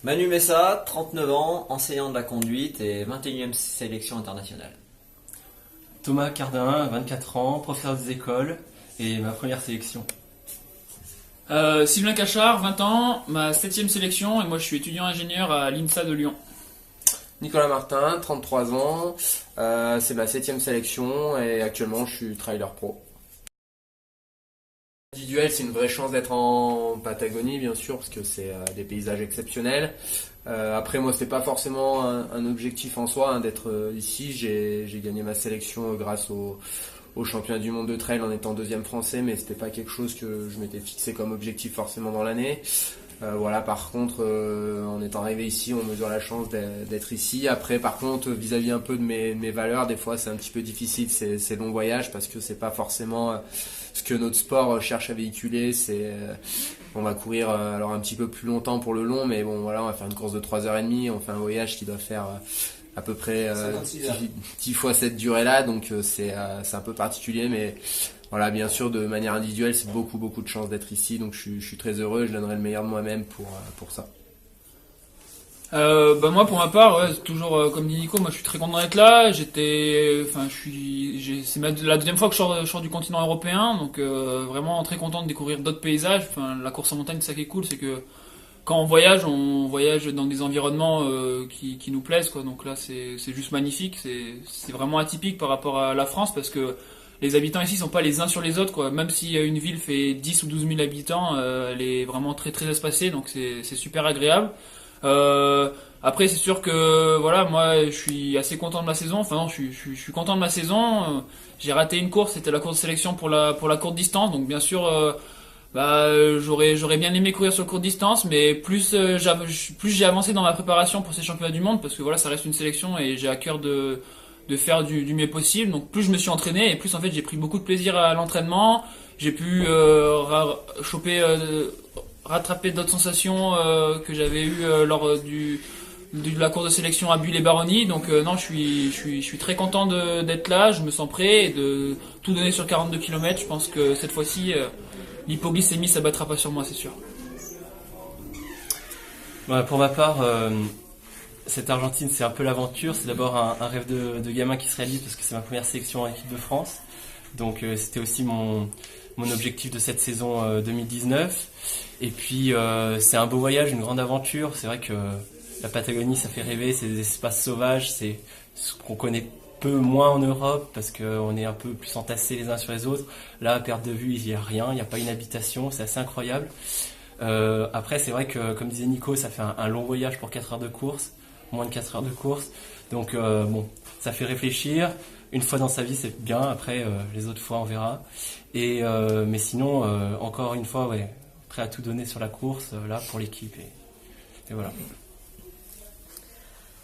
Manu Messa, 39 ans, enseignant de la conduite et 21e sélection internationale. Thomas Cardin, 24 ans, professeur des écoles et ma première sélection. Sylvain Cachard, 20 ans, ma 7e sélection et moi je suis étudiant ingénieur à l'INSA de Lyon. Nicolas Martin, 33 ans, c'est ma 7e sélection et actuellement je suis trailer pro. Individuel, c'est une vraie chance d'être en Patagonie, bien sûr, parce que c'est des paysages exceptionnels. Après, moi, c'était pas forcément un objectif en soi d'être ici. J'ai gagné ma sélection grâce au championnat du monde de trail en étant deuxième français, mais c'était pas quelque chose que je m'étais fixé comme objectif forcément dans l'année. Voilà, par contre, en étant arrivé ici, on mesure la chance d'être ici. Après, par contre, vis-à-vis un peu de mes valeurs, des fois, c'est un petit peu difficile ces longs voyages parce que c'est pas forcément ce que notre sport cherche à véhiculer. On va courir alors un petit peu plus longtemps pour le long, mais bon, voilà, on va faire une course de 3h30. On fait un voyage qui doit faire à peu près 10 fois cette durée-là, donc c'est un peu particulier, mais voilà, bien sûr, de manière individuelle, c'est beaucoup de chance d'être ici, donc je suis très heureux, je donnerai le meilleur de moi-même pour ça. Moi pour ma part, ouais, toujours comme dit Nico, moi je suis très content d'être là. C'est la deuxième fois que je sors du continent européen, donc vraiment très content de découvrir d'autres paysages. Enfin, la course en montagne, c'est ça qui est cool, c'est que quand on voyage dans des environnements qui nous plaisent, quoi. Donc là, c'est juste magnifique. C'est vraiment atypique par rapport à la France parce que les habitants ici sont pas les uns sur les autres, quoi. Même si une ville fait 10 ou 12 000 habitants, elle est vraiment très très espacée, donc c'est super agréable. Après, c'est sûr que voilà, moi, je suis assez content de ma saison. Enfin non, je suis content de ma saison. J'ai raté une course, c'était la course de sélection pour la courte distance, donc bien sûr. J'aurais bien aimé courir sur courte distance, mais plus j'ai avancé dans ma préparation pour ces championnats du monde, parce que voilà, ça reste une sélection et j'ai à cœur de faire du mieux possible. Donc plus je me suis entraîné et plus en fait j'ai pris beaucoup de plaisir à l'entraînement. J'ai pu rattraper d'autres sensations que j'avais eues lors de la course de sélection à Bulle-et-Baronnie. Donc non, je suis très content d'être là. Je me sens prêt et de tout donner sur 42 km. Je pense que cette fois-ci l'hypoglycémie, ça battra pas sur moi, c'est sûr. Voilà, pour ma part, cette Argentine, c'est un peu l'aventure. C'est d'abord un rêve de gamin qui se réalise parce que c'est ma première sélection en équipe de France. Donc c'était aussi mon objectif de cette saison 2019. Et puis c'est un beau voyage, une grande aventure. C'est vrai que la Patagonie, ça fait rêver. C'est des espaces sauvages. C'est ce qu'on connaît peu moins en Europe parce qu'on est un peu plus entassés les uns sur les autres. Là, à perte de vue, il n'y a rien, il n'y a pas une habitation, c'est assez incroyable. Après, c'est vrai que, comme disait Nico, ça fait un long voyage pour 4 heures de course, moins de 4 heures de course. Donc, bon, ça fait réfléchir. Une fois dans sa vie, c'est bien. Après, les autres fois, on verra. Mais sinon, encore une fois, ouais, prêt à tout donner sur la course, là, pour l'équipe. Et voilà.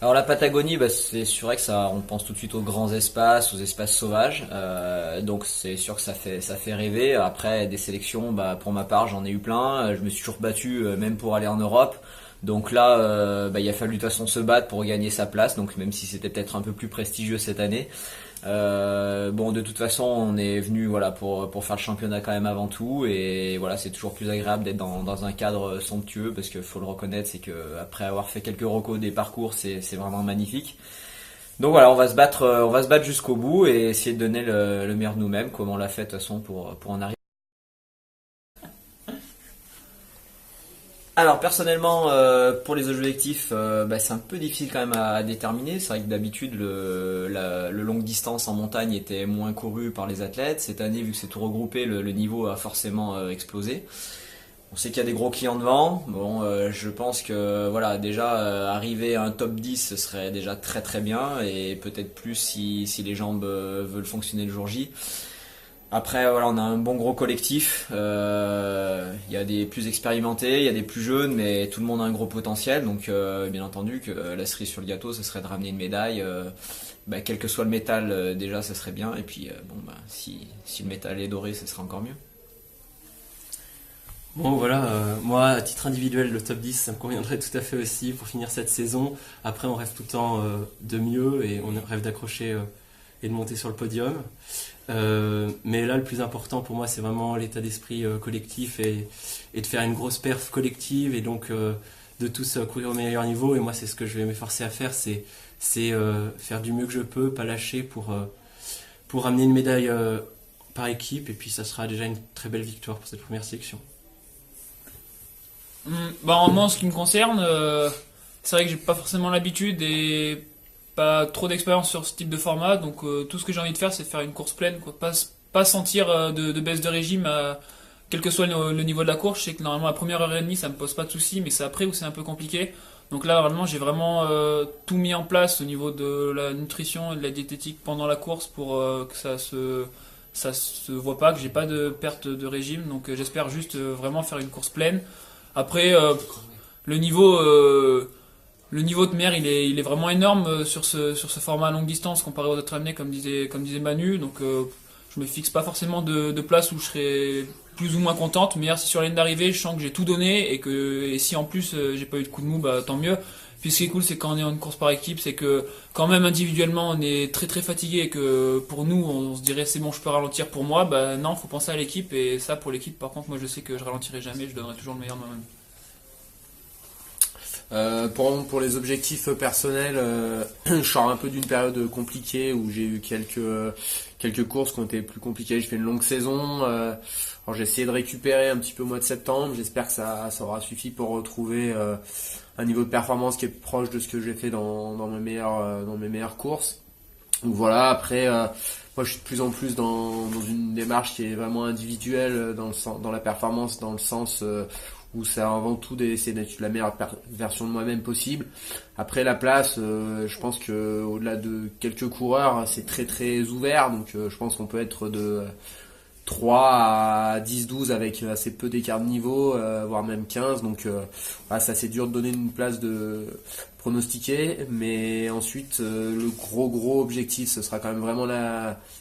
Alors la Patagonie, c'est vrai que ça, on pense tout de suite aux grands espaces, aux espaces sauvages. Donc c'est sûr que ça fait rêver. Après des sélections, pour ma part, j'en ai eu plein. Je me suis toujours battu, même pour aller en Europe. Donc là, il a fallu de toute façon se battre pour gagner sa place. Donc même si c'était peut-être un peu plus prestigieux cette année. De toute façon, on est venu voilà pour faire le championnat quand même avant tout, et voilà, c'est toujours plus agréable d'être dans un cadre somptueux parce que faut le reconnaître, c'est que après avoir fait quelques recos des parcours, c'est vraiment magnifique. Donc voilà, on va se battre jusqu'au bout et essayer de donner le meilleur de nous-mêmes, comme on l'a fait de toute façon pour en arriver. Alors personnellement, pour les objectifs, c'est un peu difficile quand même à déterminer. C'est vrai que d'habitude le longue distance en montagne était moins couru par les athlètes. Cette année, vu que c'est tout regroupé, le niveau a forcément explosé. On sait qu'il y a des gros clients devant. Bon, je pense que voilà, déjà arriver à un top 10, ce serait déjà très très bien, et peut-être plus si les jambes veulent fonctionner le jour J. Après, voilà, on a un bon gros collectif. Il y a des plus expérimentés, il y a des plus jeunes, mais tout le monde a un gros potentiel. Donc, bien entendu, que la cerise sur le gâteau, ce serait de ramener une médaille. Quel que soit le métal, déjà, ça serait bien. Et puis, si le métal est doré, ce serait encore mieux. Bon voilà, moi à titre individuel le top 10 ça me conviendrait tout à fait aussi pour finir cette saison. Après on rêve tout le temps de mieux et on rêve d'accrocher et de monter sur le podium. Mais là le plus important pour moi c'est vraiment l'état d'esprit collectif et de faire une grosse perf collective et donc de tous courir au meilleur niveau. Et moi, c'est ce que je vais m'efforcer à faire, c'est faire du mieux que je peux, pas lâcher pour amener une médaille par équipe. Et puis, ça sera déjà une très belle victoire pour cette première sélection. Bah, moi, en ce qui me concerne, c'est vrai que j'ai pas forcément l'habitude et pas trop d'expérience sur ce type de format. Donc, tout ce que j'ai envie de faire, c'est de faire une course pleine, quoi. Pas sentir de baisse de régime, quel que soit le niveau de la course. Je sais que normalement, la première heure et demie, ça me pose pas de soucis, mais c'est après où c'est un peu compliqué. Donc là, vraiment, j'ai vraiment tout mis en place au niveau de la nutrition et de la diététique pendant la course pour que ça se voit pas, que j'ai pas de perte de régime. Donc j'espère juste vraiment faire une course pleine. Après, le niveau de mer, il est vraiment énorme sur ce format à longue distance comparé aux autres années, comme disait Manu. Donc je me fixe pas forcément de place où je serai plus ou moins contente, mais si sur la ligne d'arrivée je sens que j'ai tout donné et si en plus j'ai pas eu de coup de mou, bah tant mieux. Puis ce qui est cool, c'est quand on est en course par équipe, c'est que quand même individuellement on est très très fatigué et que pour nous on se dirait c'est bon, je peux ralentir pour moi, bah non, faut penser à l'équipe. Et ça, pour l'équipe, par contre, moi je sais que je ralentirai jamais, je donnerai toujours le meilleur de moi-même. Pour les objectifs personnels, je sors un peu d'une période compliquée où j'ai eu quelques courses qui ont été plus compliquées. J'ai fait une longue saison. Alors j'ai essayé de récupérer un petit peu au mois de septembre. J'espère que ça aura suffi pour retrouver un niveau de performance qui est proche de ce que j'ai fait dans mes meilleures courses. Donc voilà. Après, moi je suis de plus en plus dans une démarche qui est vraiment individuelle dans la performance, dans le sens où c'est avant tout d'essayer d'être la meilleure version de moi-même possible. Après la place, je pense que au-delà de quelques coureurs, c'est très très ouvert, donc je pense qu'on peut être de 3 à 10-12 avec assez peu d'écart de niveau, voire même 15, donc voilà, c'est assez dur de donner une place de pronostiquer, mais ensuite le gros objectif, ce sera quand même vraiment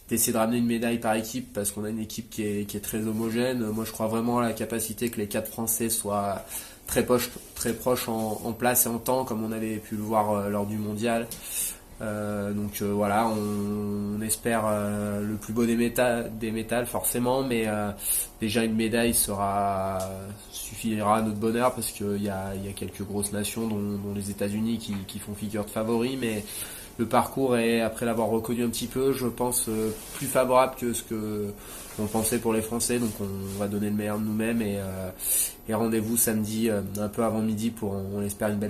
d'essayer de ramener une médaille par équipe, parce qu'on a une équipe qui est très homogène. Moi je crois vraiment à la capacité que les 4 Français soient très proches en place et en temps, comme on avait pu le voir lors du mondial. Donc voilà, on espère le plus beau des métals forcément, mais déjà une médaille suffira à notre bonheur, parce qu'il y a quelques grosses nations dont les États-Unis qui font figure de favoris, mais le parcours est, après l'avoir reconnu un petit peu, je pense plus favorable que ce que on pensait pour les Français. Donc on va donner le meilleur de nous-mêmes et rendez-vous samedi un peu avant midi pour, on espère, une belle